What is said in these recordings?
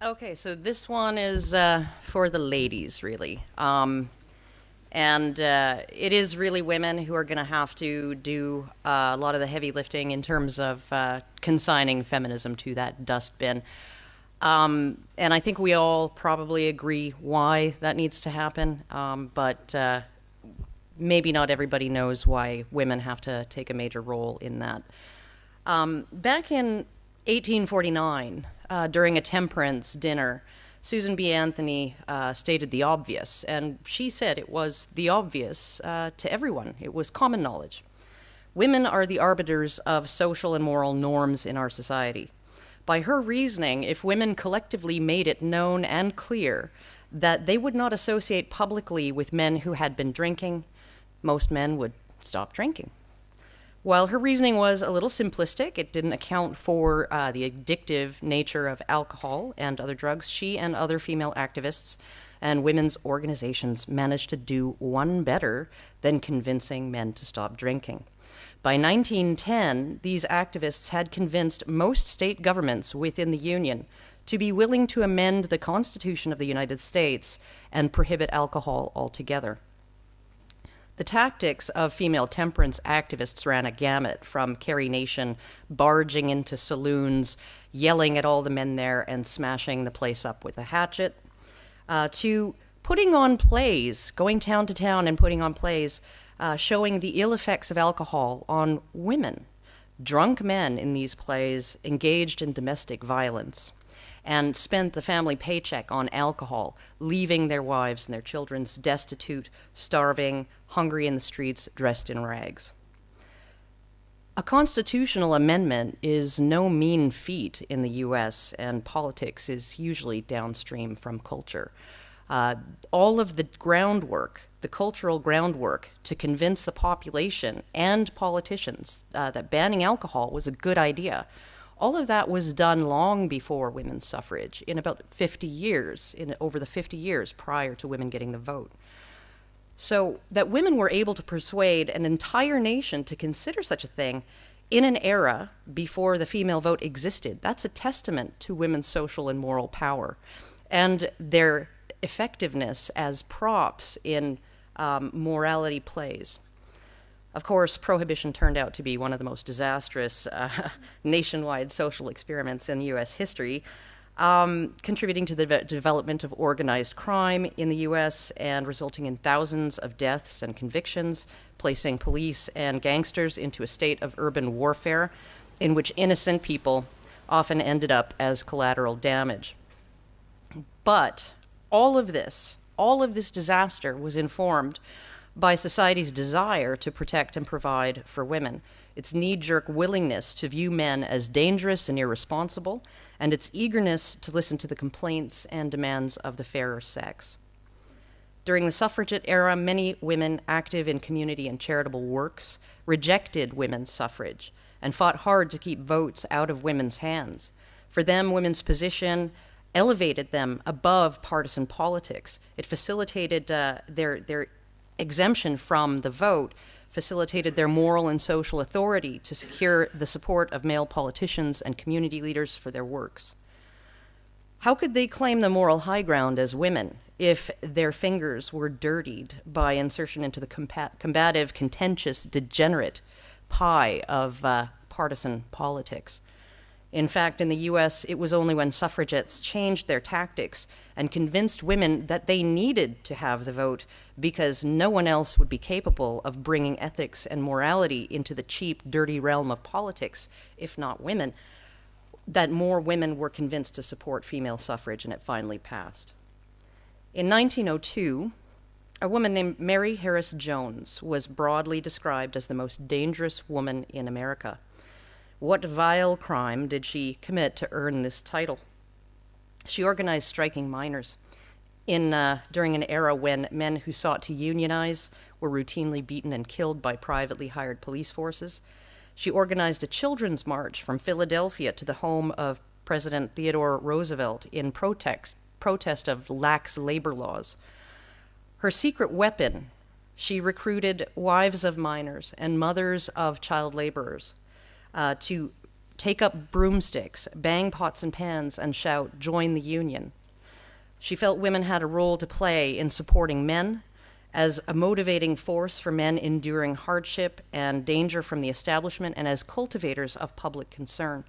Okay, so this one is for the ladies, really. And it is really women who are going to have to do a lot of the heavy lifting in terms of consigning feminism to that dustbin. And I think we all probably agree why that needs to happen, but maybe not everybody knows why women have to take a major role in that. Back in 1849, during a temperance dinner, Susan B. Anthony stated the obvious, and she said it was the obvious to everyone. It was common knowledge. Women are the arbiters of social and moral norms in our society. By her reasoning, if women collectively made it known and clear that they would not associate publicly with men who had been drinking, most men would stop drinking. While her reasoning was a little simplistic, it didn't account for the addictive nature of alcohol and other drugs. She and other female activists and women's organizations managed to do one better than convincing men to stop drinking. By 1910, these activists had convinced most state governments within the Union to be willing to amend the Constitution of the United States and prohibit alcohol altogether. The tactics of female temperance activists ran a gamut, from Carrie Nation barging into saloons, yelling at all the men there and smashing the place up with a hatchet, to putting on plays, going town to town and putting on plays, showing the ill effects of alcohol on women. Drunk men in these plays engaged in domestic violence and spent the family paycheck on alcohol, leaving their wives and their children destitute, starving, hungry in the streets, dressed in rags. A constitutional amendment is no mean feat in the US, and politics is usually downstream from culture. All of the groundwork, the cultural groundwork to convince the population and politicians that banning alcohol was a good idea, all of that was done long before women's suffrage, in about 50 years, over the 50 years prior to women getting the vote. So that women were able to persuade an entire nation to consider such a thing in an era before the female vote existed, that's a testament to women's social and moral power and their effectiveness as props in morality plays. Of course, prohibition turned out to be one of the most disastrous nationwide social experiments in U.S. history, contributing to the development of organized crime in the U.S. and resulting in thousands of deaths and convictions, placing police and gangsters into a state of urban warfare in which innocent people often ended up as collateral damage. But all of this disaster was informed by society's desire to protect and provide for women, its knee-jerk willingness to view men as dangerous and irresponsible, and its eagerness to listen to the complaints and demands of the fairer sex. During the suffragette era, many women active in community and charitable works rejected women's suffrage and fought hard to keep votes out of women's hands. For them, women's position elevated them above partisan politics. It facilitated their exemption from the vote, facilitated their moral and social authority to secure the support of male politicians and community leaders for their works. How could they claim the moral high ground as women if their fingers were dirtied by insertion into the combative, contentious, degenerate pie of partisan politics? In fact, in the US, it was only when suffragettes changed their tactics and convinced women that they needed to have the vote because no one else would be capable of bringing ethics and morality into the cheap, dirty realm of politics, if not women, that more women were convinced to support female suffrage, and it finally passed. In 1902, a woman named Mary Harris Jones was broadly described as the most dangerous woman in America. What vile crime did she commit to earn this title? She organized striking miners during an era when men who sought to unionize were routinely beaten and killed by privately hired police forces. She organized a children's march from Philadelphia to the home of President Theodore Roosevelt in protest of lax labor laws. Her secret weapon, she recruited wives of miners and mothers of child laborers to take up broomsticks, bang pots and pans, and shout, "Join the union." She felt women had a role to play in supporting men as a motivating force for men enduring hardship and danger from the establishment and as cultivators of public concern.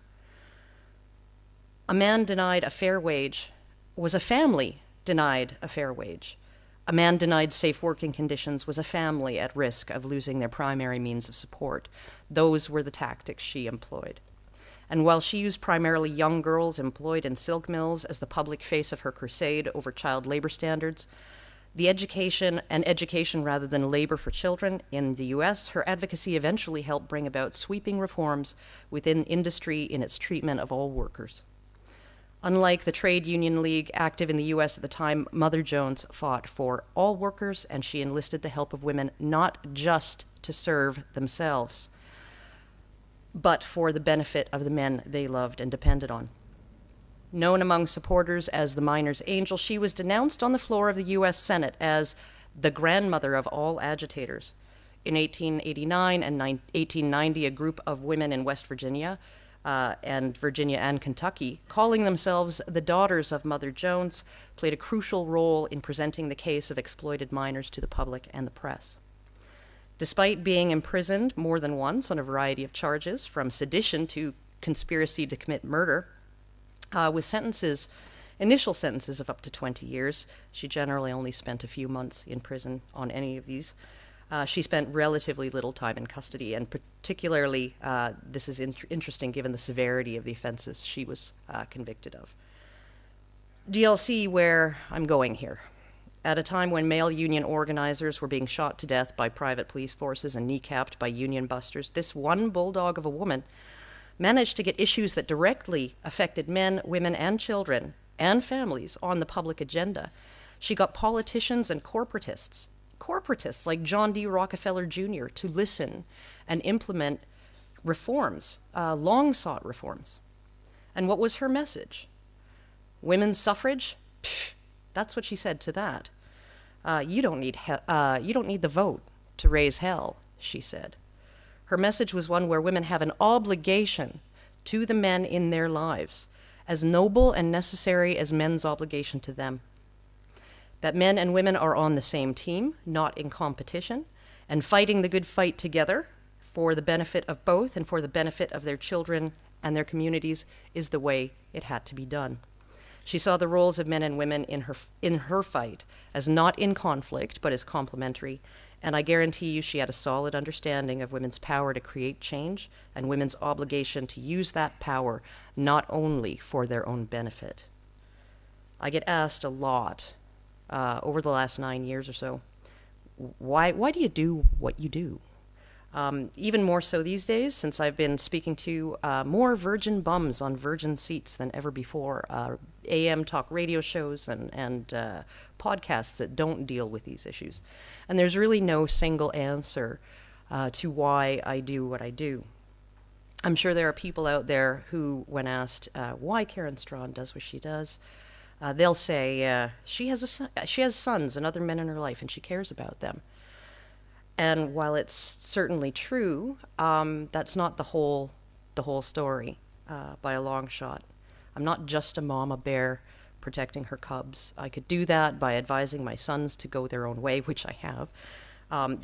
A man denied a fair wage was a family denied a fair wage. A man denied safe working conditions was a family at risk of losing their primary means of support. Those were the tactics she employed. And while she used primarily young girls employed in silk mills as the public face of her crusade over child labor standards, education rather than labor for children in the US, her advocacy eventually helped bring about sweeping reforms within industry in its treatment of all workers. Unlike the trade union league active in the US at the time, Mother Jones fought for all workers, and she enlisted the help of women not just to serve themselves, but for the benefit of the men they loved and depended on. Known among supporters as the miners' angel, she was denounced on the floor of the US Senate as the grandmother of all agitators. In 1889 and 1890, a group of women in West Virginia and Kentucky, calling themselves the Daughters of Mother Jones, played a crucial role in presenting the case of exploited miners to the public and the press. Despite being imprisoned more than once on a variety of charges, from sedition to conspiracy to commit murder, with initial sentences of up to 20 years, she generally only spent a few months in prison on any of these. She spent relatively little time in custody, and particularly, this is interesting given the severity of the offenses she was convicted of. DLC, where I'm going here. At a time when male union organizers were being shot to death by private police forces and kneecapped by union busters, this one bulldog of a woman managed to get issues that directly affected men, women, and children and families on the public agenda. She got politicians and corporatists like John D. Rockefeller Jr. to listen and implement reforms, long-sought reforms. And what was her message? Women's suffrage? Pfft, that's what she said to that. You don't need the vote to raise hell, she said. Her message was one where women have an obligation to the men in their lives, as noble and necessary as men's obligation to them. That men and women are on the same team, not in competition, and fighting the good fight together for the benefit of both and for the benefit of their children and their communities is the way it had to be done. She saw the roles of men and women in her fight as not in conflict, but as complementary, and I guarantee you she had a solid understanding of women's power to create change and women's obligation to use that power not only for their own benefit. I get asked a lot over the last 9 years or so, why do you do what you do? Even more so these days, since I've been speaking to more virgin bums on virgin seats than ever before, AM talk radio shows and podcasts that don't deal with these issues. And there's really no single answer to why I do what I do. I'm sure there are people out there who, when asked why Karen Strawn does what she does, they'll say she has sons and other men in her life, and she cares about them. And while it's certainly true, that's not the whole story by a long shot. I'm not just a mama bear protecting her cubs. I could do that by advising my sons to go their own way, which I have.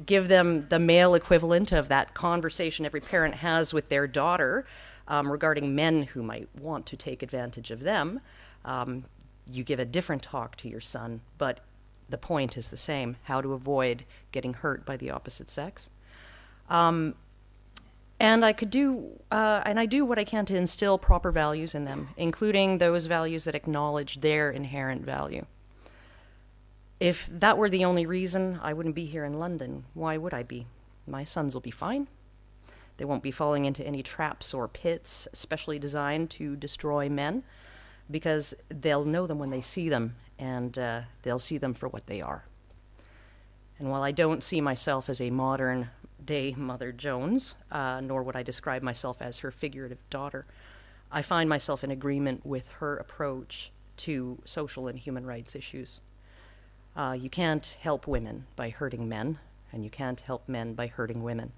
Give them the male equivalent of that conversation every parent has with their daughter regarding men who might want to take advantage of them. You give a different talk to your son, but the point is the same: how to avoid getting hurt by the opposite sex. And I do what I can to instill proper values in them, including those values that acknowledge their inherent value. If that were the only reason, I wouldn't be here in London. Why would I be? My sons will be fine. They won't be falling into any traps or pits specially designed to destroy men, because they'll know them when they see them, and they'll see them for what they are. And while I don't see myself as a modern-day Mother Jones, nor would I describe myself as her figurative daughter, I find myself in agreement with her approach to social and human rights issues. You can't help women by hurting men, and you can't help men by hurting women.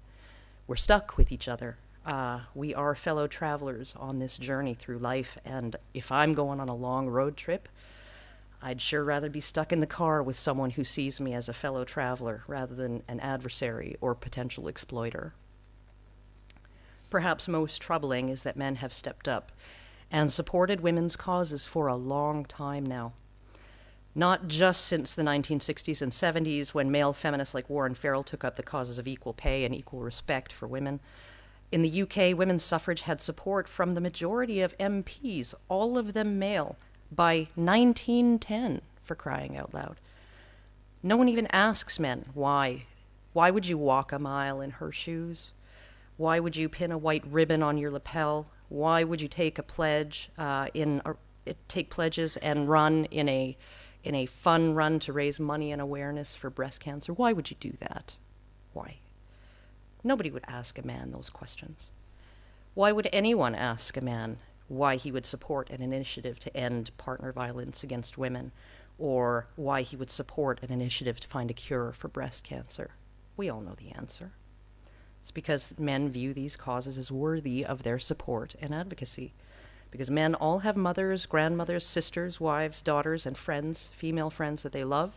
We're stuck with each other We are fellow travelers on this journey through life, and if I'm going on a long road trip, I'd sure rather be stuck in the car with someone who sees me as a fellow traveler rather than an adversary or potential exploiter. Perhaps most troubling is that men have stepped up and supported women's causes for a long time now. Not just since the 1960s and 70s, when male feminists like Warren Farrell took up the causes of equal pay and equal respect for women. In the UK, women's suffrage had support from the majority of MPs, all of them male, by 1910, for crying out loud. No one even asks men why. Why would you walk a mile in her shoes? Why would you pin a white ribbon on your lapel? Why would you take a pledge take pledges and run in a fun run to raise money and awareness for breast cancer? Why would you do that? Why? Nobody would ask a man those questions. Why would anyone ask a man why he would support an initiative to end partner violence against women, or why he would support an initiative to find a cure for breast cancer? We all know the answer. It's because men view these causes as worthy of their support and advocacy. Because men all have mothers, grandmothers, sisters, wives, daughters, and friends, female friends that they love,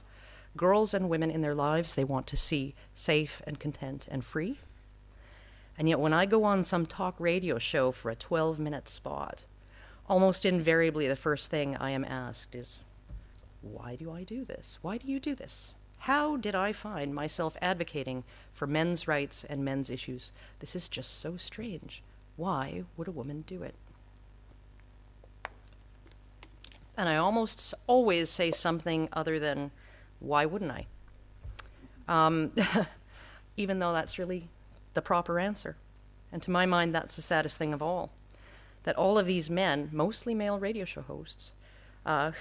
girls and women in their lives they want to see safe and content and free. And yet when I go on some talk radio show for a 12-minute spot, almost invariably the first thing I am asked is, why do I do this? Why do you do this? How did I find myself advocating for men's rights and men's issues? This is just so strange. Why would a woman do it? And I almost always say something other than, why wouldn't I? Even though that's really the proper answer. And to my mind, that's the saddest thing of all. That all of these men, mostly male radio show hosts,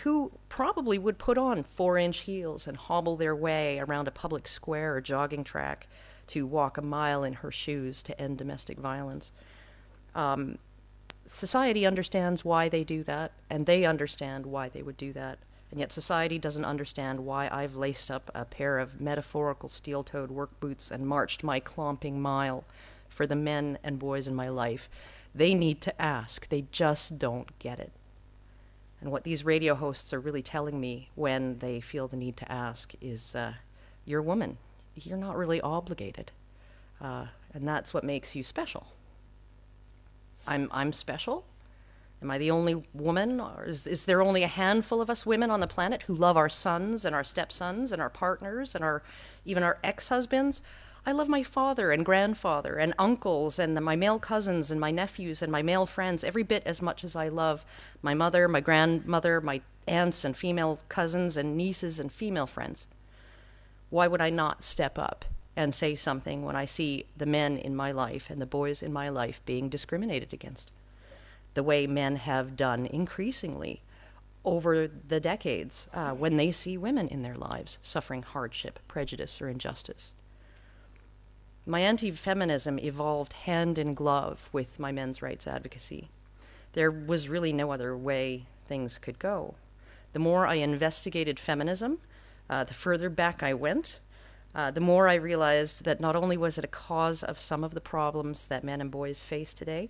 who probably would put on 4-inch heels and hobble their way around a public square or jogging track to walk a mile in her shoes to end domestic violence. Society understands why they do that, and they understand why they would do that. And yet society doesn't understand why I've laced up a pair of metaphorical steel-toed work boots and marched my clomping mile for the men and boys in my life. They need to ask. They just don't get it. And what these radio hosts are really telling me when they feel the need to ask is, you're a woman. You're not really obligated. And that's what makes you special. I'm special? Am I the only woman? Or is there only a handful of us women on the planet who love our sons and our stepsons and our partners and even our ex-husbands? I love my father and grandfather and uncles and my male cousins and my nephews and my male friends every bit as much as I love my mother, my grandmother, my aunts and female cousins and nieces and female friends. Why would I not step up and say something when I see the men in my life and the boys in my life being discriminated against, the way men have done increasingly over the decades when they see women in their lives suffering hardship, prejudice, or injustice? My anti-feminism evolved hand in glove with my men's rights advocacy. There was really no other way things could go. The more I investigated feminism, the further back I went, the more I realized that not only was it a cause of some of the problems that men and boys face today,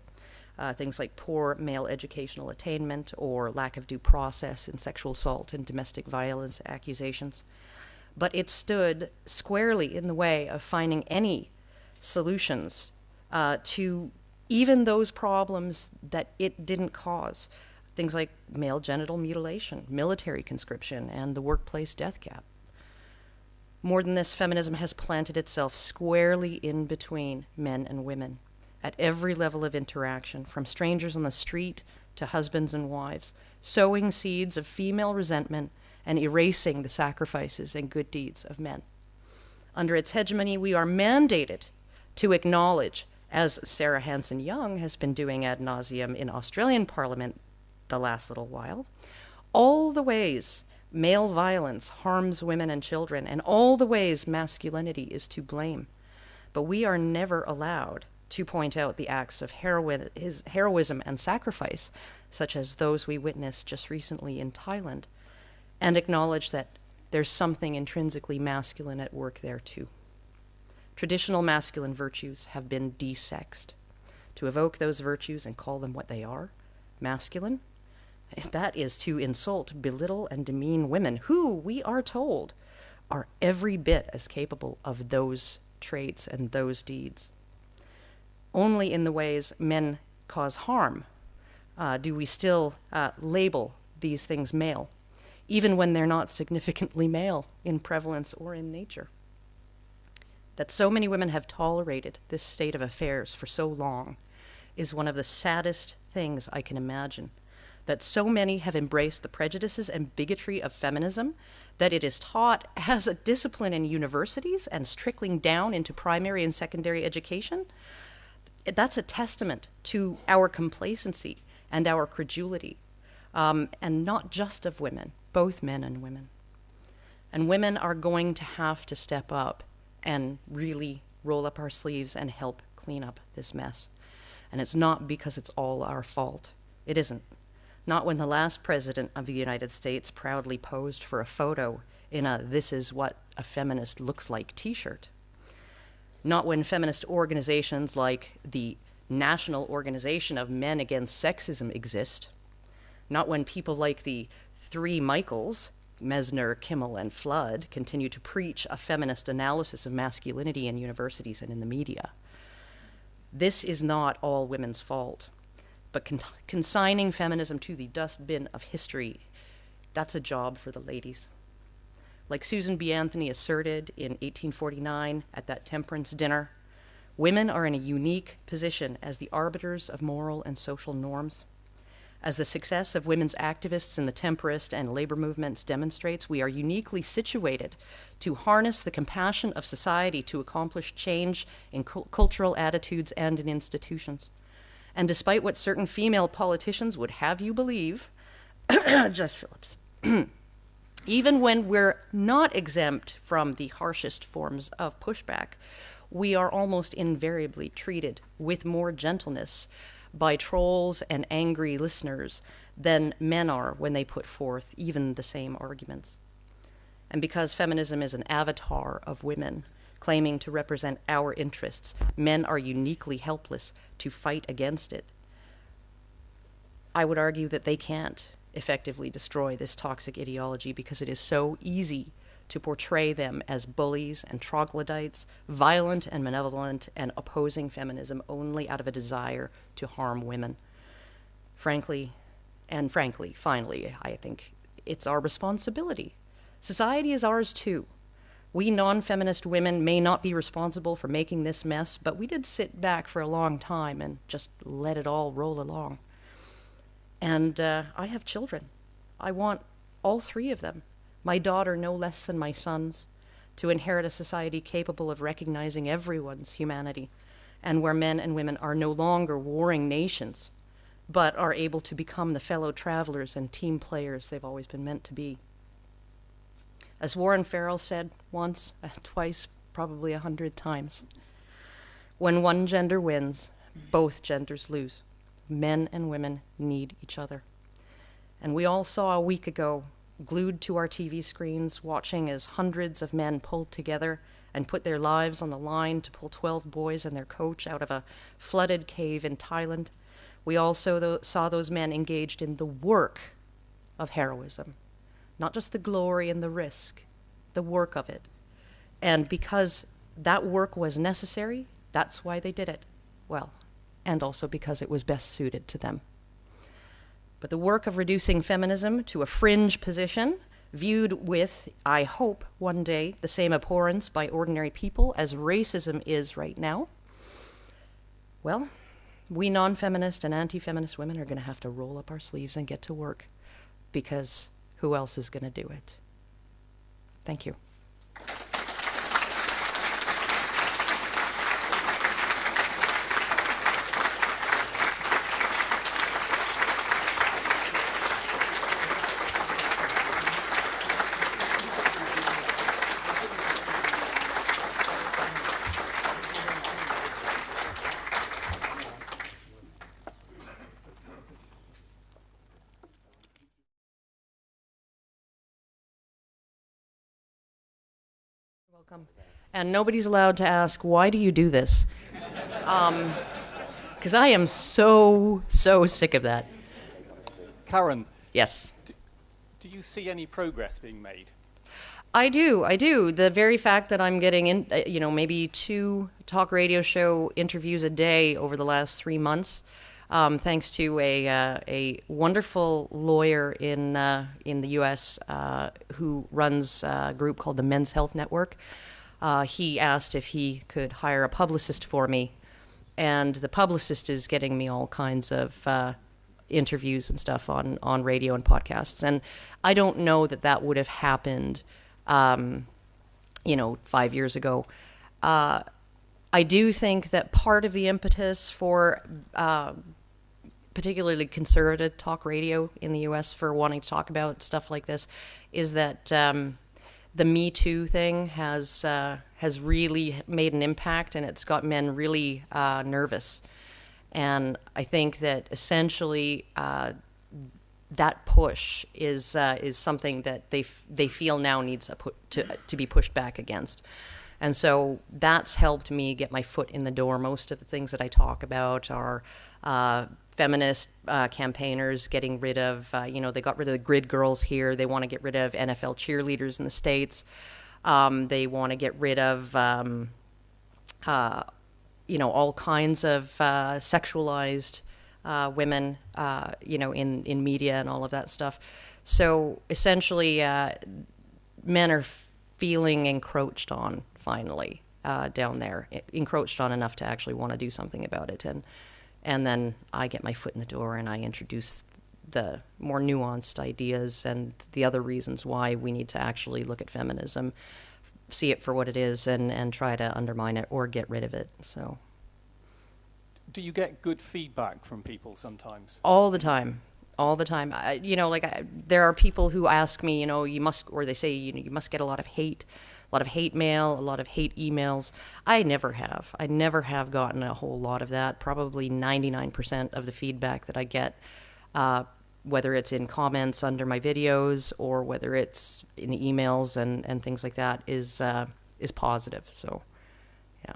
things like poor male educational attainment or lack of due process in sexual assault and domestic violence accusations, but it stood squarely in the way of finding any solutions to even those problems that it didn't cause. Things like male genital mutilation, military conscription, and the workplace death gap. More than this, feminism has planted itself squarely in between men and women at every level of interaction, from strangers on the street to husbands and wives, sowing seeds of female resentment and erasing the sacrifices and good deeds of men. Under its hegemony, we are mandated to acknowledge, as Sarah Hanson-Young has been doing ad nauseum in Australian Parliament the last little while, all the ways male violence harms women and children, and all the ways masculinity is to blame. But we are never allowed to point out the acts of heroism and sacrifice, such as those we witnessed just recently in Thailand, and acknowledge that there's something intrinsically masculine at work there too. Traditional masculine virtues have been desexed. to evoke those virtues and call them what they are, masculine, that is to insult, belittle, and demean women who, we are told, are every bit as capable of those traits and those deeds. Only in the ways men cause harm do we still label these things male, even when they're not significantly male in prevalence or in nature. That so many women have tolerated this state of affairs for so long is one of the saddest things I can imagine. That so many have embraced the prejudices and bigotry of feminism, that it is taught as a discipline in universities and trickling down into primary and secondary education. That's a testament to our complacency and our credulity, and not just of women, both men and women. And women are going to have to step up and really roll up our sleeves and help clean up this mess. And it's not because it's all our fault. It isn't. Not when the last president of the United States proudly posed for a photo in a "This is what a feminist looks like" t-shirt. Not when feminist organizations like the National Organization of Men Against Sexism exist. Not when people like the three Michaels, Messner, Kimmel, and Flood, continue to preach a feminist analysis of masculinity in universities and in the media. This is not all women's fault. But consigning feminism to the dustbin of history, that's a job for the ladies. Like Susan B. Anthony asserted in 1849 at that temperance dinner, women are in a unique position as the arbiters of moral and social norms. As the success of women's activists in the temperist and labor movements demonstrates, we are uniquely situated to harness the compassion of society to accomplish change in cultural attitudes and in institutions. And despite what certain female politicians would have you believe, Jess Phillips, even when we're not exempt from the harshest forms of pushback, we are almost invariably treated with more gentleness by trolls and angry listeners than men are when they put forth even the same arguments. And because feminism is an avatar of women, claiming to represent our interests, men are uniquely helpless to fight against it. I would argue that they can't effectively destroy this toxic ideology because it is so easy to portray them as bullies and troglodytes, violent and malevolent, and opposing feminism only out of a desire to harm women. Frankly, finally, I think it's our responsibility. Society is ours too. We non-feminist women may not be responsible for making this mess, but we did sit back for a long time and just let it all roll along. And I have children. I want all three of them, my daughter no less than my sons, to inherit a society capable of recognizing everyone's humanity, and where men and women are no longer warring nations, but are able to become the fellow travelers and team players they've always been meant to be. As Warren Farrell said once, twice, probably 100 times, when one gender wins, both genders lose. Men and women need each other. And we all saw a week ago, glued to our TV screens, watching as hundreds of men pulled together and put their lives on the line to pull 12 boys and their coach out of a flooded cave in Thailand. We also saw those men engaged in the work of heroism, not just the glory and the risk, the work of it. And because that work was necessary, that's why they did it. Well, and also because it was best suited to them. But the work of reducing feminism to a fringe position, viewed with, I hope, one day, the same abhorrence by ordinary people as racism is right now, well, we non-feminist and anti-feminist women are going to have to roll up our sleeves and get to work, because who else is going to do it? Thank you. Welcome. And nobody's allowed to ask, why do you do this? because I am so sick of that. Karen, Yes. do you see any progress being made? I do. The very fact that I'm getting in, maybe 2 talk radio show interviews a day over the last 3 months, thanks to a wonderful lawyer in the U.S. Who runs a group called the Men's Health Network. He asked if he could hire a publicist for me, and the publicist is getting me all kinds of interviews and stuff on radio and podcasts. And I don't know that would have happened 5 years ago. I do think that part of the impetus for particularly conservative talk radio in the U.S. for wanting to talk about stuff like this is that the Me Too thing has really made an impact, and it's got men really nervous. And I think that essentially that push is something that they feel now needs to be pushed back against. And so that's helped me get my foot in the door. Most of the things that I talk about are feminist campaigners getting rid of, they got rid of the grid girls here. They want to get rid of NFL cheerleaders in the States. They want to get rid of, all kinds of sexualized women, in media and all of that stuff. So essentially, men are feeling encroached on finally down there, encroached on enough to actually want to do something about it. And then I get my foot in the door and I introduce the more nuanced ideas and the other reasons why we need to actually look at feminism, see it for what it is, and try to undermine it or get rid of it. So, do you get good feedback from people sometimes? All the time. There are people who ask me, they say, you must get a lot of hate mail, a lot of hate emails. I never have gotten a whole lot of that. Probably 99% of the feedback that I get, whether it's in comments under my videos or whether it's in emails and things like that, is positive. So, yeah.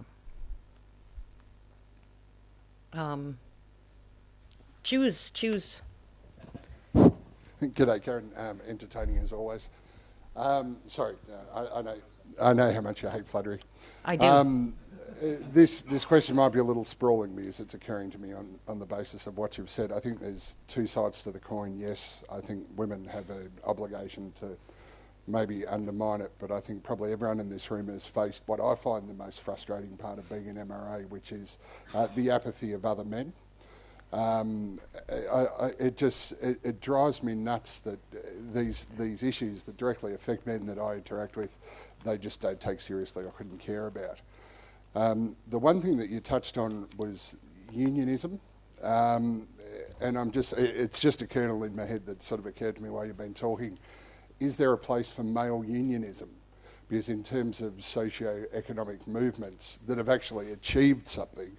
Choose. G'day, Karen. Entertaining as always. Sorry, I know how much you hate flattery. I do. This question might be a little sprawling because it's occurring to me on the basis of what you've said. I think there's 2 sides to the coin. Yes, I think women have an obligation to maybe undermine it, but I think probably everyone in this room has faced what I find the most frustrating part of being an MRA, which is the apathy of other men. It drives me nuts that these issues that directly affect men that I interact with, they just don't take seriously or couldn't care about. The one thing that you touched on was unionism, and it's just a kernel in my head that sort of occurred to me while you've been talking. Is there a place for male unionism? Because in terms of socio-economic movements that have actually achieved something,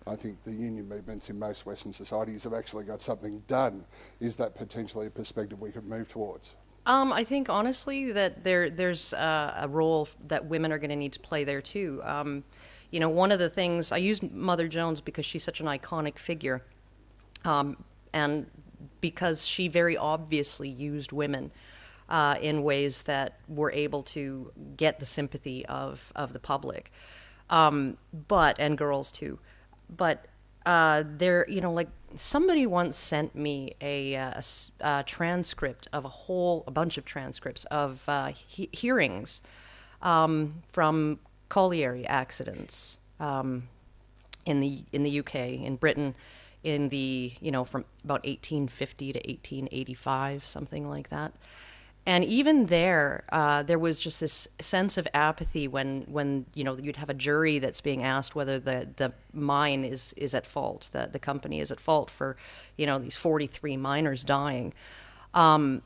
I think the union movements in most Western societies have actually got something done. Is that potentially a perspective we could move towards? I think honestly that there's a role that women are going to need to play there too. One of the things I use Mother Jones because she's such an iconic figure, and because she very obviously used women in ways that were able to get the sympathy of the public, and girls too. But somebody once sent me a transcript of a bunch of transcripts of hearings from colliery accidents in the UK, in Britain, from about 1850 to 1885, something like that. And even there was just this sense of apathy when you'd have a jury that's being asked whether the mine is at fault, the company is at fault for these 43 miners dying, and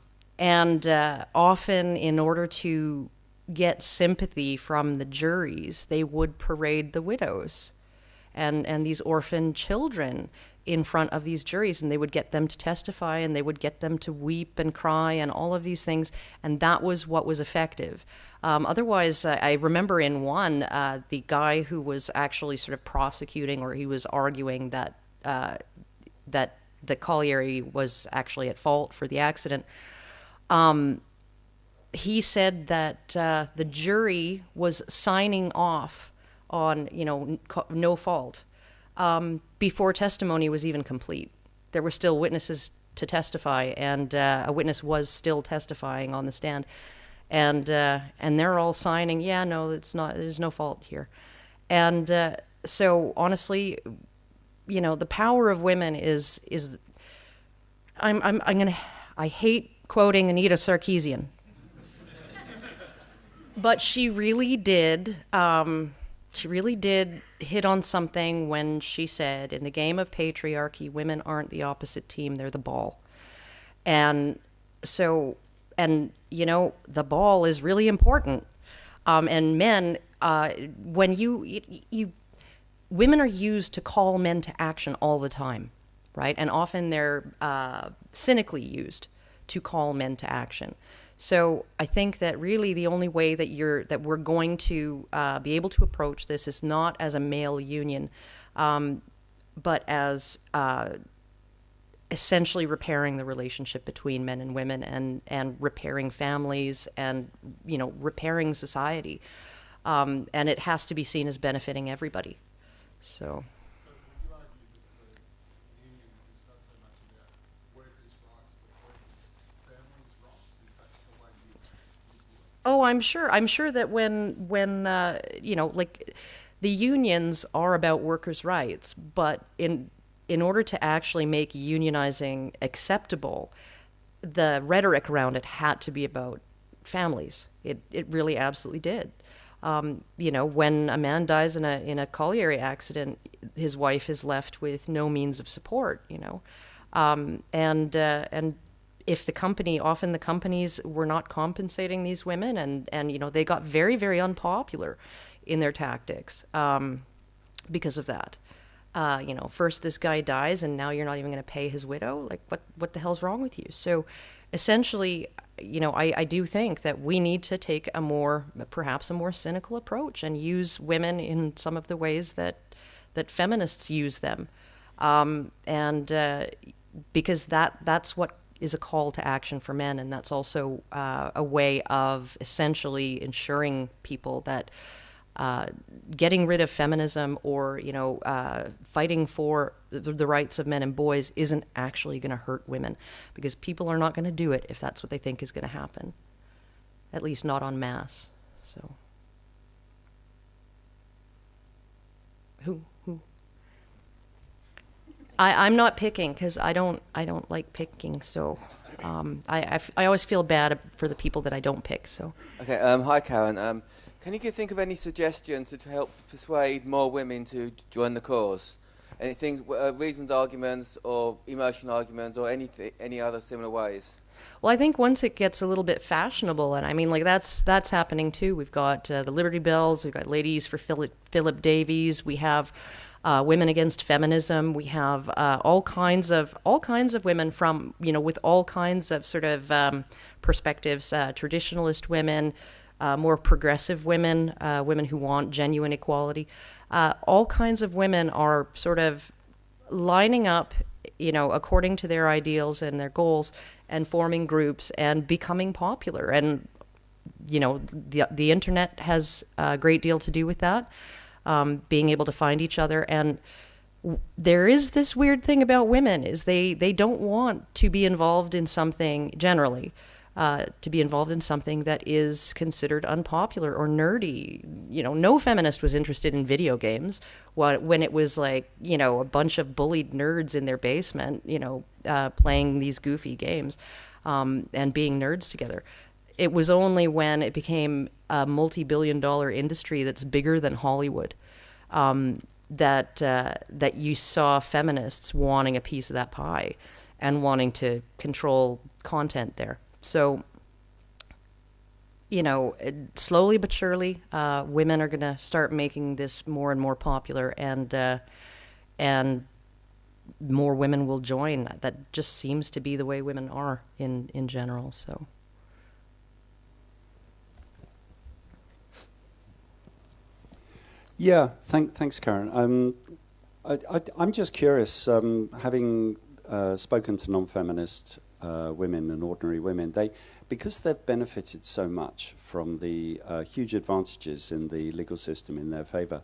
often in order to get sympathy from the juries, they would parade the widows and these orphan children in front of these juries, and they would get them to testify, and they would get them to weep and cry and all of these things, and that was what was effective. Otherwise, I remember in one, the guy who was actually sort of prosecuting, or he was arguing that that Colliery was actually at fault for the accident. He said that the jury was signing off on, no fault before testimony was even complete. There were still witnesses to testify, and a witness was still testifying on the stand, and they're all signing, yeah, no, it's not. There's no fault here, and so honestly, the power of women is. I hate quoting Anita Sarkeesian, but she really did. She really did hit on something when she said, in the game of patriarchy, women aren't the opposite team, they're the ball. And so, the ball is really important. And men, when women are used to call men to action all the time, right? And often they're cynically used to call men to action. So I think that really the only way that we're going to be able to approach this is not as a male union, but as essentially repairing the relationship between men and women, and repairing families, and repairing society, and it has to be seen as benefiting everybody. So. Oh, I'm sure that when like the unions are about workers' rights, but in order to actually make unionizing acceptable, the rhetoric around it had to be about families. It really absolutely did. When a man dies in a colliery accident, his wife is left with no means of support. And if the companies were not compensating these women, and they got very, very unpopular in their tactics because of that. First this guy dies, and now you're not even going to pay his widow. Like, what the hell's wrong with you? So essentially, I do think that we need to take perhaps a more cynical approach, and use women in some of the ways that feminists use them. Because that's what is a call to action for men, and that's also a way of essentially ensuring people that getting rid of feminism, or fighting for the rights of men and boys, isn't actually going to hurt women, because people are not going to do it if that's what they think is going to happen, at least not en masse. So who I'm not picking, because I don't like picking. So I always feel bad for the people that I don't pick. So okay. Hi, Karen. Can you think of any suggestions to help persuade more women to join the cause? Anything, reasoned arguments, or emotional arguments, or any other similar ways? Well, I think once it gets a little bit fashionable, and I mean, like that's happening too. We've got the Liberty Bells. We've got Ladies for Philip Davies. We have Women Against Feminism. We have all kinds of women from with all kinds of sort of perspectives. Traditionalist women, more progressive women, women who want genuine equality. All kinds of women are sort of lining up, according to their ideals and their goals, and forming groups and becoming popular. And the internet has a great deal to do with that. Being able to find each other. And there is this weird thing about women, is they don't want to be involved in something, generally, to be involved in something that is considered unpopular or nerdy. No feminist was interested in video games when it was like, a bunch of bullied nerds in their basement, playing these goofy games, and being nerds together. It was only when it became a multi-billion-dollar industry that's bigger than Hollywood that you saw feminists wanting a piece of that pie and wanting to control content there. So, slowly but surely, women are going to start making this more and more popular, and more women will join. That just seems to be the way women are in general. So. Yeah, thanks, Karen. I'm just curious, having spoken to non-feminist women and ordinary women, because they've benefited so much from the huge advantages in the legal system in their favour,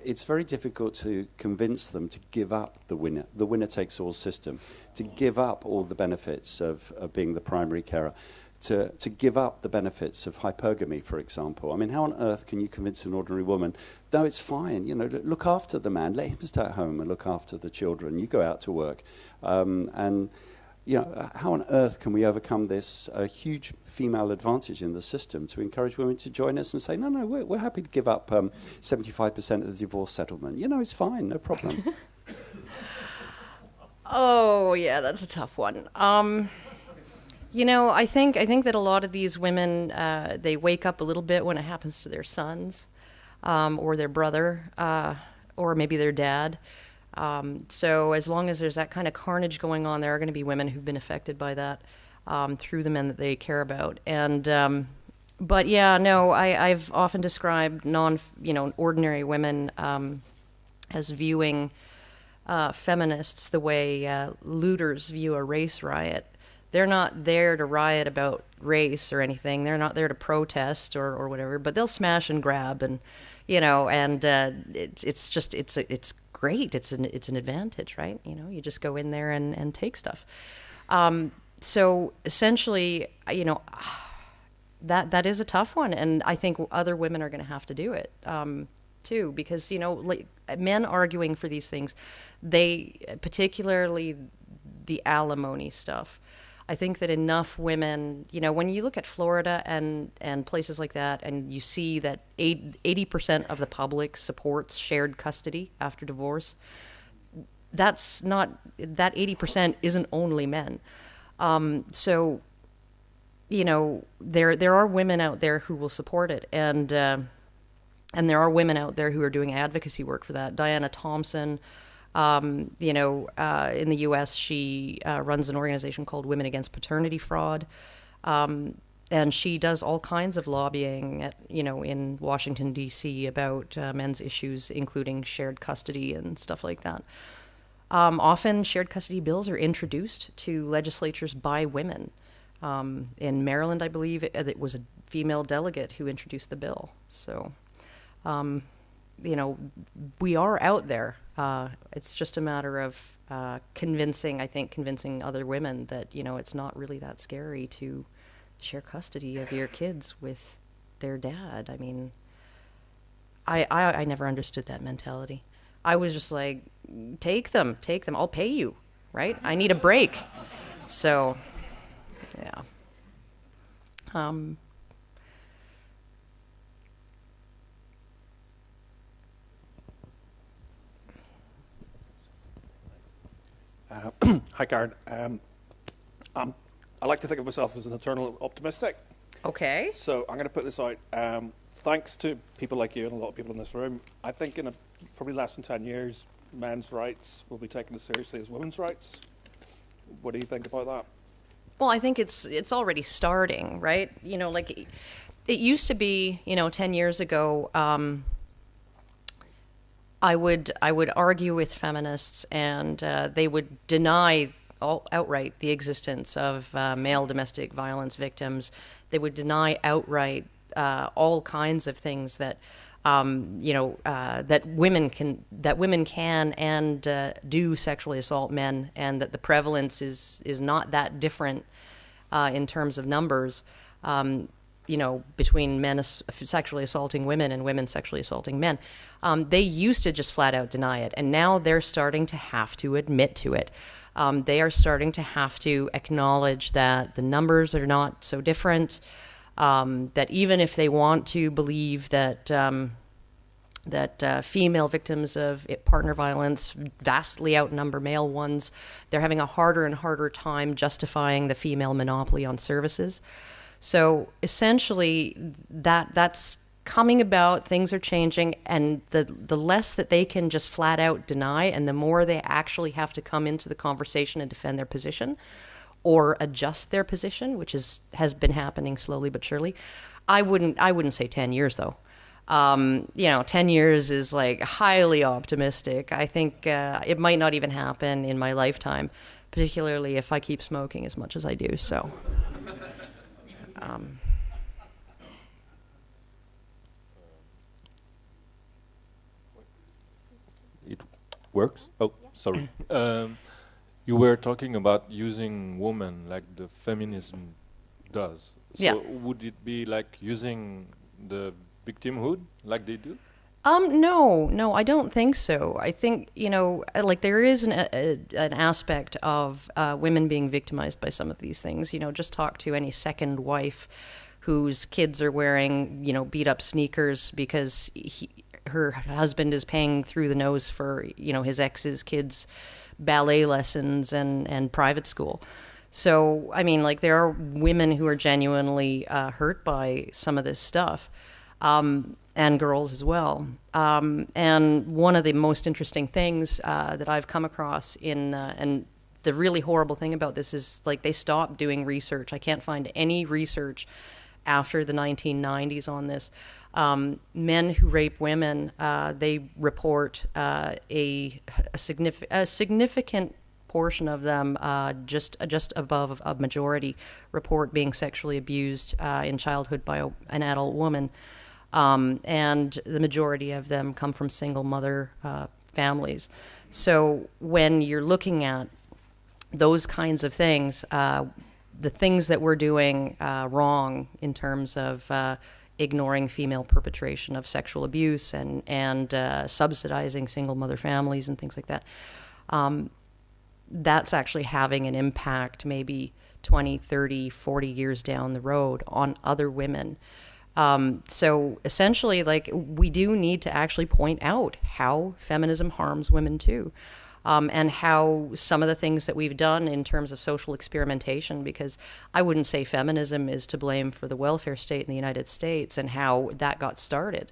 it's very difficult to convince them to give up the winner-takes-all system, to give up all the benefits of being the primary carer, to give up the benefits of hypergamy, for example. I mean, how on earth can you convince an ordinary woman, no, it's fine, look after the man, let him stay at home and look after the children, you go out to work. And how on earth can we overcome this huge female advantage in the system to encourage women to join us and say, no, we're happy to give up 75% of the divorce settlement. It's fine, no problem. Oh, yeah, that's a tough one. I think that a lot of these women, they wake up a little bit when it happens to their sons, or their brother, or maybe their dad. So as long as there's that kind of carnage going on, there are going to be women who've been affected by that through the men that they care about. And but yeah, no, I've often described ordinary women as viewing feminists the way looters view a race riot. They're not there to riot about race or anything. They're not there to protest or whatever, but they'll smash and grab and it's great. It's an advantage, right? You just go in there and take stuff. So essentially, that is a tough one, and I think other women are going to have to do it too, because men arguing for these things, particularly the alimony stuff. I think that enough women, when you look at Florida and places like that, and you see that 80% of the public supports shared custody after divorce, that 80% isn't only men. So, there are women out there who will support it, and there are women out there who are doing advocacy work for that. Diana Thompson. In the U.S., she runs an organization called Women Against Paternity Fraud, and she does all kinds of lobbying in Washington, D.C. about men's issues, including shared custody and stuff like that. Often, shared custody bills are introduced to legislatures by women. In Maryland, I believe, it was a female delegate who introduced the bill. So, we are out there. It's just a matter of convincing other women that, it's not really that scary to share custody of your kids with their dad. I mean, I never understood that mentality. I was just like, take them. I'll pay you, right? I need a break. So, yeah. Hi, Karen. I like to think of myself as an eternal optimistic. Okay. So I'm going to put this out. Thanks to people like you and a lot of people in this room, I think in probably less than 10 years, men's rights will be taken as seriously as women's rights. What do you think about that? Well, I think it's already starting, right? Like it used to be, 10 years ago, I would argue with feminists, and they would deny outright the existence of male domestic violence victims. They would deny outright all kinds of things that that women can and do sexually assault men, and that the prevalence is not that different in terms of numbers. Between men sexually assaulting women and women sexually assaulting men. They used to just flat out deny it, and now they're starting to have to admit to it. They are starting to have to acknowledge that the numbers are not so different, that even if they want to believe that female victims of partner violence vastly outnumber male ones, they're having a harder and harder time justifying the female monopoly on services. So essentially, that's coming about, things are changing, and the less that they can just flat out deny, and the more they actually have to come into the conversation and defend their position or adjust their position, which has been happening slowly but surely. I wouldn't say 10 years though. 10 years is like highly optimistic. I think it might not even happen in my lifetime, particularly if I keep smoking as much as I do. So, It works? Oh, sorry. You were talking about using women like the feminism does. So Yeah. would it be like using the victimhood like they do? no, I don't think so. I think, like there is an aspect of women being victimized by some of these things. Just talk to any second wife whose kids are wearing, beat up sneakers because her husband is paying through the nose for, his ex's kids' ballet lessons and private school. So, I mean, like there are women who are genuinely hurt by some of this stuff. And girls as well. And one of the most interesting things that I've come across and the really horrible thing about this is like they stopped doing research. I can't find any research after the 1990s on this. Men who rape women, they report a significant portion of them, just above a majority, report being sexually abused in childhood by an adult woman. And the majority of them come from single mother families. So when you're looking at those kinds of things, the things that we're doing wrong in terms of ignoring female perpetration of sexual abuse and subsidizing single mother families and things like that, that's actually having an impact maybe 20, 30, 40 years down the road on other women. So essentially, like, we do need to actually point out how feminism harms women too, and how some of the things that we've done in terms of social experimentation, because I wouldn't say feminism is to blame for the welfare state in the United States and how that got started.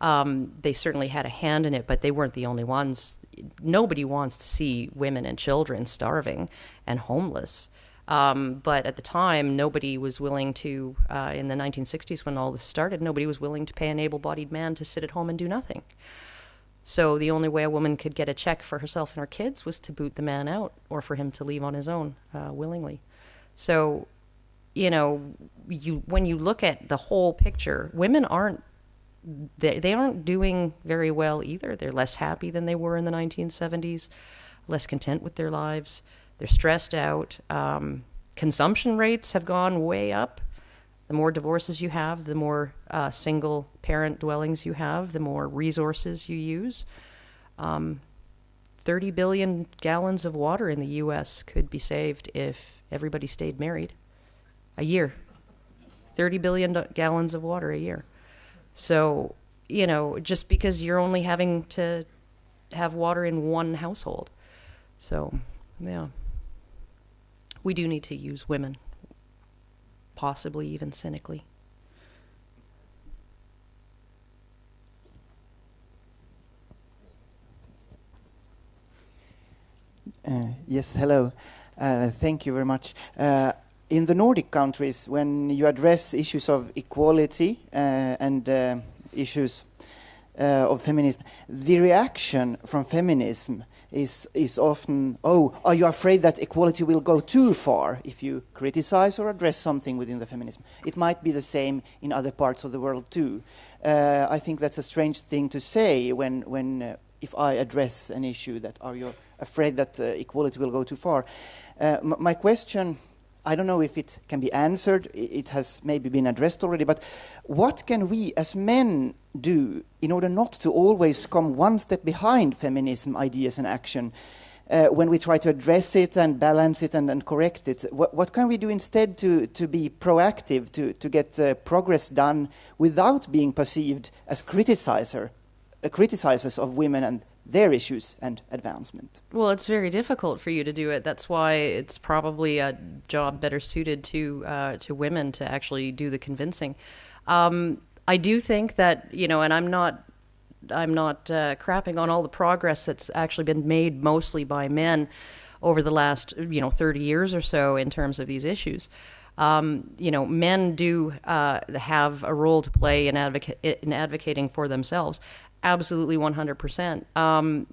They certainly had a hand in it, but they weren't the only ones. Nobody wants to see women and children starving and homeless. But at the time, nobody was willing to, in the 1960s when all this started, nobody was willing to pay an able-bodied man to sit at home and do nothing. So the only way a woman could get a check for herself and her kids was to boot the man out or for him to leave on his own willingly. So, when you look at the whole picture, women aren't doing very well either. They're less happy than they were in the 1970s, less content with their lives. They're stressed out. Consumption rates have gone way up. The more divorces you have, the more single parent dwellings you have, the more resources you use. 30 billion gallons of water in the U.S. could be saved if everybody stayed married. A year. 30 billion gallons of water a year. So, just because you're only having to have water in one household. So, yeah. We do need to use women, possibly even cynically. Yes, hello. Thank you very much. In the Nordic countries, when you address issues of equality and issues of feminism, the reaction from feminism is often, are you afraid that equality will go too far if you criticize or address something within the feminism? It might be the same in other parts of the world too. I think that's a strange thing to say when if I address an issue that, are you afraid that equality will go too far? My question, I don't know if it can be answered, it has maybe been addressed already, but what can we as men do in order not to always come one step behind feminism ideas and action when we try to address it and balance it and correct it? What can we do instead to be proactive, to get progress done without being perceived as criticizers of women and their issues and advancement? Well, it's very difficult for you to do it. That's why it's probably a job better suited to women to actually do the convincing. I do think that, and I'm not crapping on all the progress that's actually been made mostly by men over the last 30 years or so in terms of these issues. Men do have a role to play in advocating for themselves, absolutely 100%.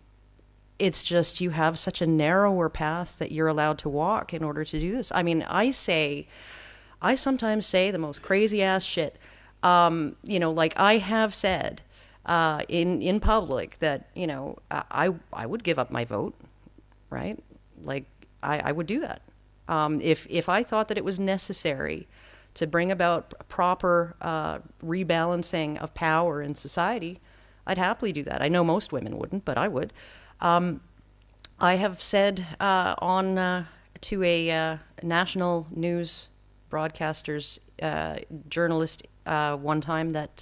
It's just you have such a narrower path that you're allowed to walk in order to do this. I mean, I sometimes say the most crazy ass shit. Like I have said in public that, I would give up my vote, right? Like I would do that. If I thought that it was necessary to bring about proper rebalancing of power in society, I'd happily do that. I know most women wouldn't, but I would. I have said to a national news broadcaster's journalist one time that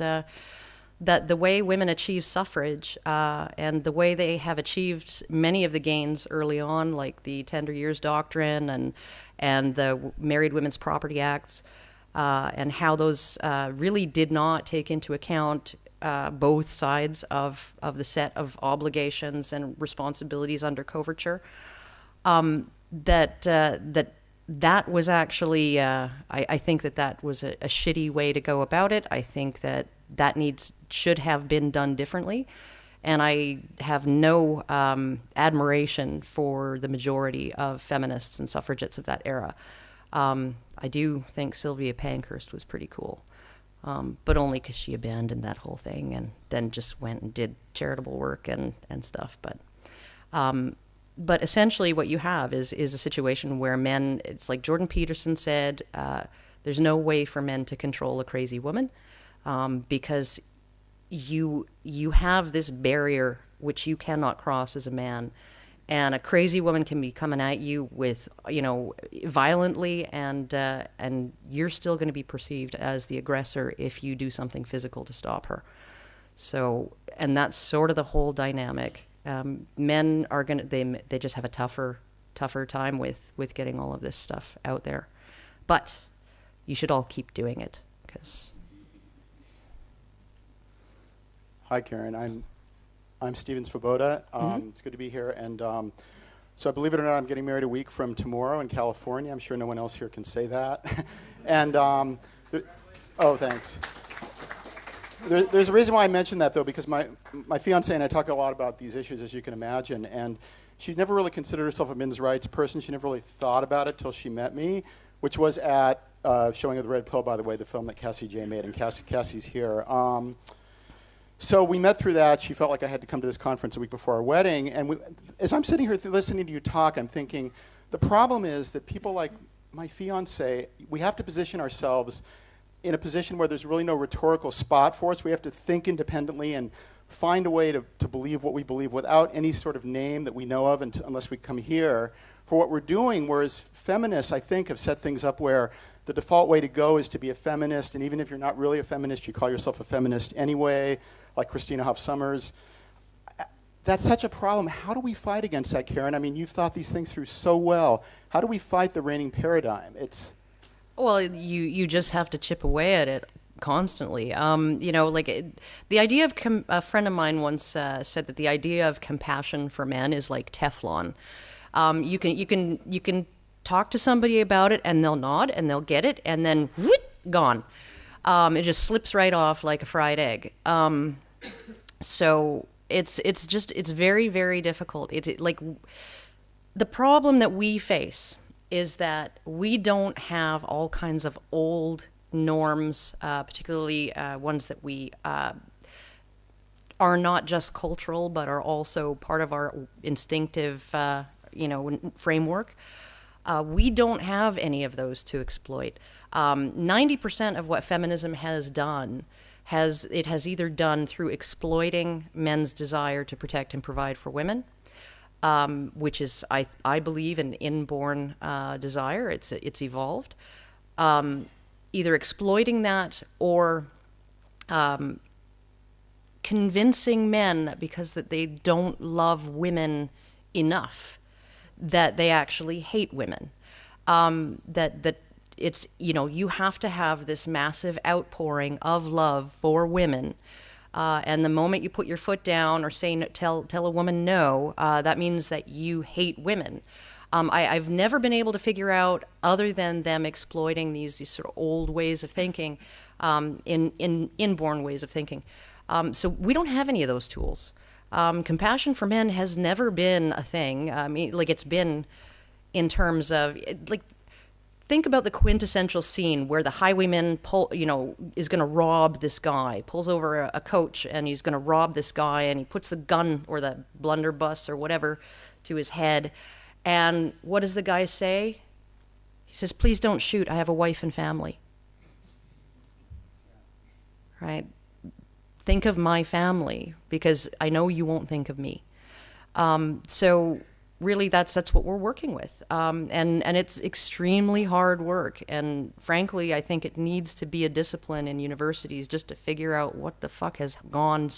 the way women achieve suffrage and the way they have achieved many of the gains early on, like the Tender Years Doctrine and the Married Women's Property Acts, and how those really did not take into account both sides of the set of obligations and responsibilities under coverture. That was actually, I think that was a shitty way to go about it. I think that should have been done differently. And I have no admiration for the majority of feminists and suffragettes of that era. I do think Sylvia Pankhurst was pretty cool, but only because she abandoned that whole thing and then just went and did charitable work and stuff. But essentially what you have is a situation where men, it's like Jordan Peterson said, there's no way for men to control a crazy woman because you have this barrier which you cannot cross as a man. And a crazy woman can be coming at you with, violently, and you're still going to be perceived as the aggressor if you do something physical to stop her. So, and that's sort of the whole dynamic. Men are they just have a tougher time with getting all of this stuff out there. But you should all keep doing it, because. Hi, Karen. I'm Steven Svoboda. It's good to be here. And so, believe it or not, I'm getting married a week from tomorrow in California. I'm sure no one else here can say that. And thanks. There's a reason why I mentioned that, though, because my fiancée and I talk a lot about these issues, as you can imagine. And she's never really considered herself a men's rights person. She never really thought about it till she met me, which was at Showing of the Red Pill, by the way, the film that Cassie J made. And Cassie's here. So we met through that. She felt like I had to come to this conference a week before our wedding. And as I'm sitting here listening to you talk, I'm thinking, the problem is that people like my fiancé, we have to position ourselves in a position where there's really no rhetorical spot for us. We have to think independently and find a way to believe what we believe without any sort of name that we know of unless we come here for what we're doing, whereas feminists, I think, have set things up where the default way to go is to be a feminist, and even if you're not really a feminist, you call yourself a feminist anyway, like Christina Hoff Sommers. That's such a problem. How do we fight against that, Karen? I mean, you've thought these things through so well. How do we fight the reigning paradigm? Well, you just have to chip away at it constantly. The idea of a friend of mine once said that the idea of compassion for men is like Teflon. You can talk to somebody about it and they'll nod and they'll get it and then whoop, gone. It just slips right off like a fried egg. So it's very, very difficult. The problem that we face is that we don't have all kinds of old norms, particularly ones that we are not just cultural but are also part of our instinctive, framework. We don't have any of those to exploit. 90% of what feminism has done has either done through exploiting men's desire to protect and provide for women, which is, I believe, an inborn desire. It's evolved. Either exploiting that or convincing men that because that they don't love women enough, that they actually hate women. That it's, you have to have this massive outpouring of love for women. And the moment you put your foot down or tell a woman no, that means that you hate women. I've never been able to figure out, other than them exploiting these sort of old ways of thinking, inborn ways of thinking. So we don't have any of those tools. Compassion for men has never been a thing. I mean, like, it's been in terms of, like, think about the quintessential scene where the highwayman is going to rob this guy, pulls over a coach, and he's going to rob this guy, and he puts the gun or the blunderbuss or whatever to his head. And what does the guy say? He says, "Please don't shoot. I have a wife and family." Right? Think of my family, because I know you won't think of me. So really, that's what we're working with, and it's extremely hard work. And frankly, I think it needs to be a discipline in universities just to figure out what the fuck has gone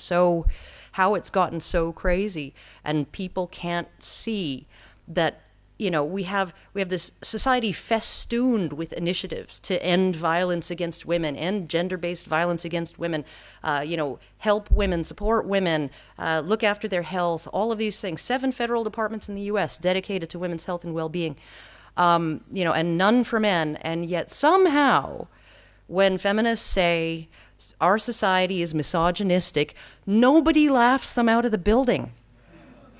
how it's gotten so crazy, and people can't see that. We have this society festooned with initiatives to end violence against women, end gender-based violence against women, help women, support women, look after their health, all of these things. 7 federal departments in the U.S. dedicated to women's health and well-being, and none for men. And yet somehow, when feminists say our society is misogynistic, nobody laughs them out of the building.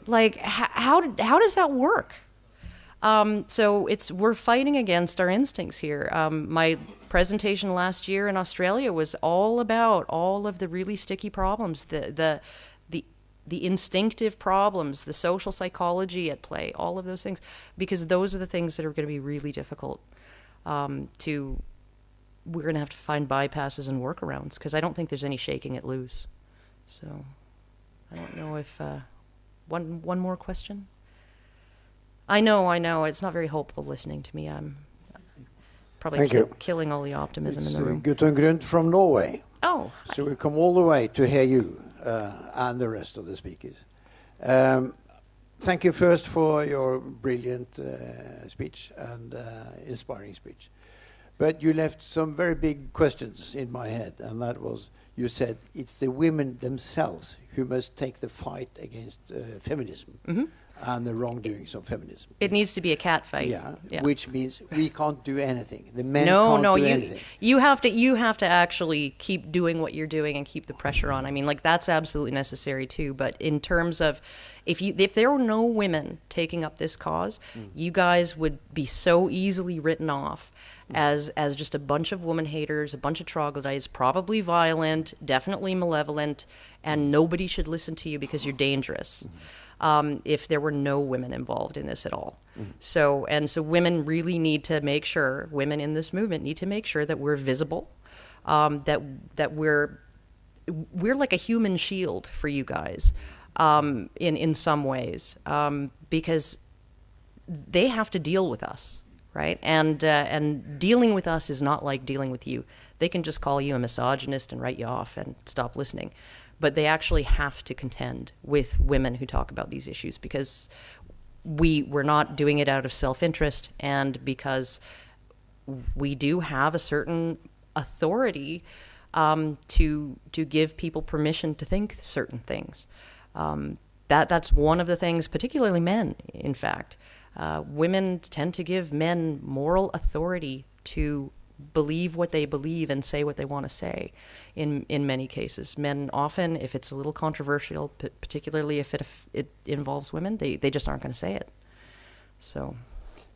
Like, how does that work? So we're fighting against our instincts here. My presentation last year in Australia was all about all of the really sticky problems, the instinctive problems, the social psychology at play, all of those things, because those are the things that are going to be really difficult. We're going to have to find bypasses and workarounds, because I don't think there's any shaking it loose. So I don't know if one more question. I know. It's not very hopeful listening to me. I'm probably killing all the optimism in the room. Gudrun Grund from Norway. Oh. So we come all the way to hear you and the rest of the speakers. Thank you first for your brilliant speech and inspiring speech. But you left some very big questions in my head, and that was, you said it's the women themselves who must take the fight against feminism. Mm-hmm. And the wrongdoings of feminism. It needs to be a cat fight. Yeah. Which means we can't do anything. The men can't do anything. You have to actually keep doing what you're doing and keep the pressure on. I mean, like, that's absolutely necessary too. But in terms of, if there were no women taking up this cause, you guys would be so easily written off as just a bunch of woman haters, a bunch of troglodytes, probably violent, definitely malevolent, and nobody should listen to you because you're dangerous. If there were no women involved in this at all. So women really need to make sure, women in this movement need to make sure that we're visible, that we're like a human shield for you guys, in some ways, because they have to deal with us, right? And dealing with us is not like dealing with you. They can just call you a misogynist and write you off and stop listening. But they actually have to contend with women who talk about these issues, because we're not doing it out of self-interest, and because we do have a certain authority to give people permission to think certain things. That's one of the things, particularly men, in fact. Women tend to give men moral authority to believe what they believe and say what they want to say in many cases. Men often, if it's a little controversial, particularly if it involves women, they just aren't going to say it. So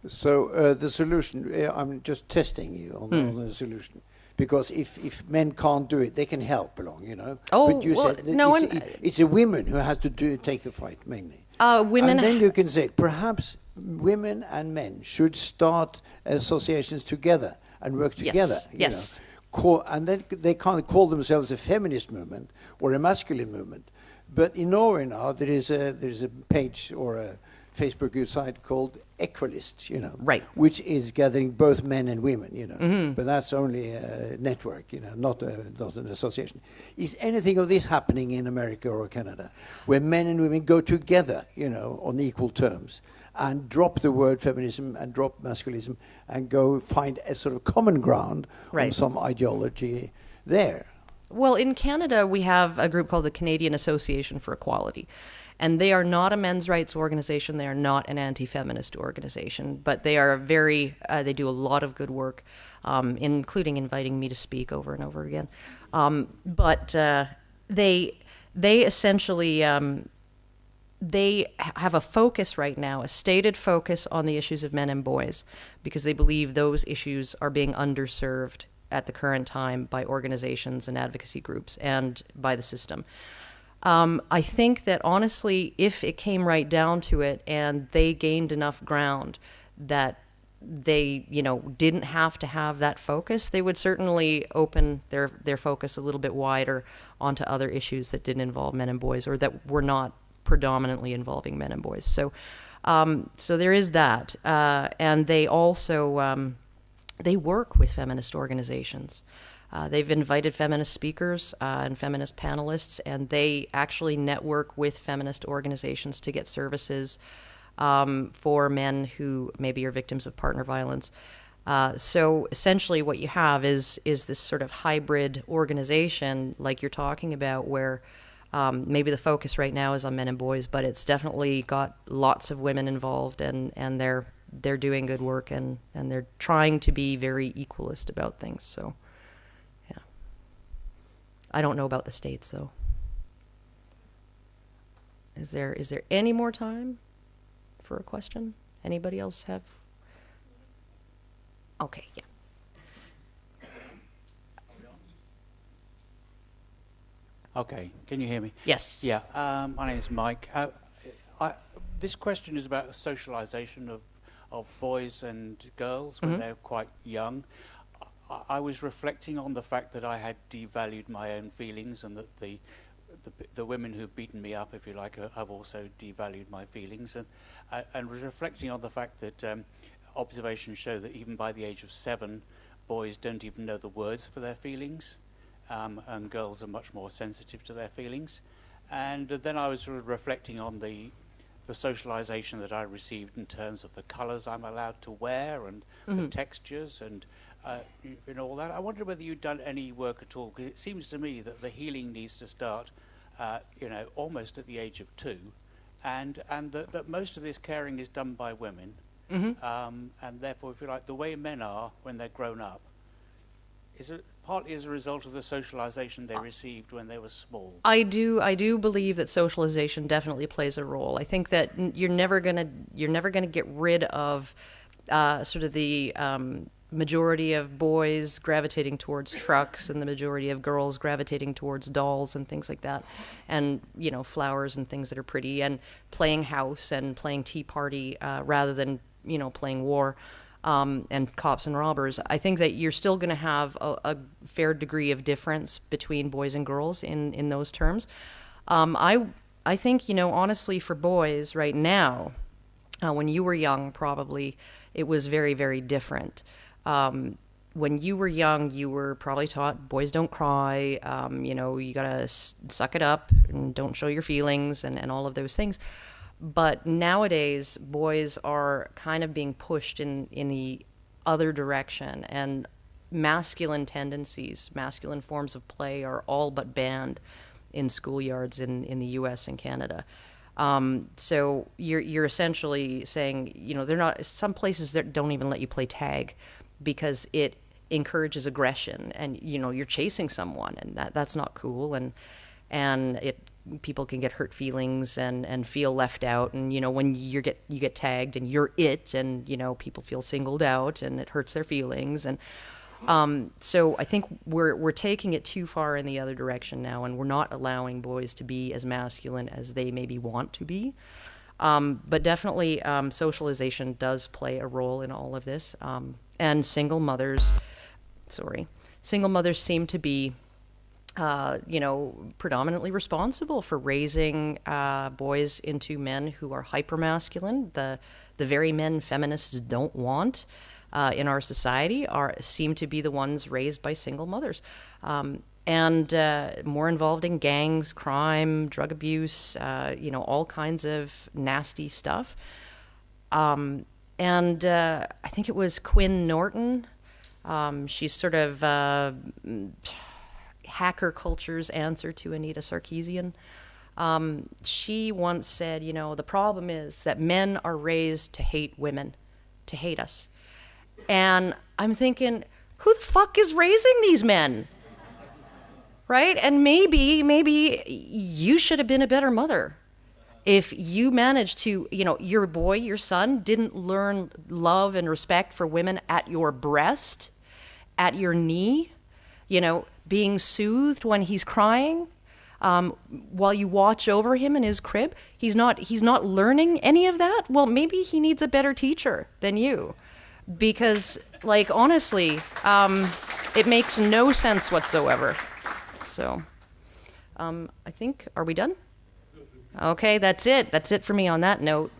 the solution, I'm just testing you on the solution. Because if men can't do it, they can help along, Oh, but you well, said no, it's a women who has to take the fight, mainly. Women. And then you can say, perhaps women and men should start associations together and work together. Yes. And then they can't call themselves a feminist movement or a masculine movement. But in Norway now, there is a page or a Facebook site called Equalist, right, which is gathering both men and women, Mm-hmm. But that's only a network, not an association. Is anything of this happening in America or Canada, where men and women go together, on equal terms, and drop the word feminism and drop masculinism and go find a sort of common ground on some ideology there? Well, in Canada, we have a group called the Canadian Association for Equality. And they are not a men's rights organization. They are not an anti-feminist organization, but they are they do a lot of good work, including inviting me to speak over and over again. But they essentially, they have a focus right now, a stated focus on the issues of men and boys, because they believe those issues are being underserved at the current time by organizations and advocacy groups and by the system. I think that honestly, if it came right down to it and they gained enough ground that they, didn't have to have that focus, they would certainly open their focus a little bit wider onto other issues that didn't involve men and boys, or that were not predominantly involving men and boys. So there is that. And they also, they work with feminist organizations. They've invited feminist speakers and feminist panelists, and they actually network with feminist organizations to get services for men who maybe are victims of partner violence. So essentially what you have is this sort of hybrid organization like you're talking about, where maybe the focus right now is on men and boys, but it's definitely got lots of women involved, and they're doing good work, and they're trying to be very equalist about things. So yeah, I don't know about the States though. Is there any more time for a question? Anybody else have? Okay, yeah. Okay, can you hear me? Yes. Yeah, my name is Mike. This question is about the socialization of boys and girls when they're quite young. I was reflecting on the fact that I had devalued my own feelings, and that the women who've beaten me up, if you like, have also devalued my feelings, and was reflecting on the fact that observations show that even by the age of 7, boys don't even know the words for their feelings. And girls are much more sensitive to their feelings. And then I was sort of reflecting on the socialization that I received in terms of the colors I'm allowed to wear, and the textures, and all that. I wondered whether you'd done any work at all, because it seems to me that the healing needs to start almost at the age of 2, and that most of this caring is done by women. And therefore, if you like, the way men are when they're grown up is it partly as a result of the socialization they received when they were small. I do believe that socialization definitely plays a role. I think that you're never gonna get rid of sort of the majority of boys gravitating towards trucks and the majority of girls gravitating towards dolls and things like that, and flowers and things that are pretty, and playing house and playing tea party rather than playing war. And cops and robbers. I think that you're still going to have a fair degree of difference between boys and girls in those terms. I think, honestly, for boys right now, when you were young, probably it was very, very different. When you were young, you were probably taught boys don't cry, you got to suck it up and don't show your feelings and all of those things. But nowadays, boys are kind of being pushed in the other direction, and masculine tendencies, masculine forms of play are all but banned in schoolyards in the U.S. and Canada. So you're essentially saying, they're not. Some places that don't even let you play tag because it encourages aggression, and you're chasing someone, and that's not cool, and people can get hurt feelings and feel left out, and when you get tagged and you're it, and people feel singled out, and it hurts their feelings, and so I think we're taking it too far in the other direction now, and we're not allowing boys to be as masculine as they maybe want to be. But definitely socialization does play a role in all of this, and single mothers seem to be predominantly responsible for raising boys into men who are hypermasculine. The very men feminists don't want in our society seem to be the ones raised by single mothers, and more involved in gangs, crime, drug abuse, all kinds of nasty stuff. And I think it was Quinn Norton. She's sort of hacker culture's answer to Anita Sarkeesian. She once said, you know, the problem is that men are raised to hate women, to hate us. And I'm thinking, who the fuck is raising these men? Right? And maybe you should have been a better mother. If you managed to, you know, your boy, your son, didn't learn love and respect for women at your breast, at your knee, you know, being soothed when he's crying, while you watch over him in his crib, he's not learning any of that. Well, maybe he needs a better teacher than you, because, like, honestly, it makes no sense whatsoever. So, I think, are we done? Okay, that's it. That's it for me on that note.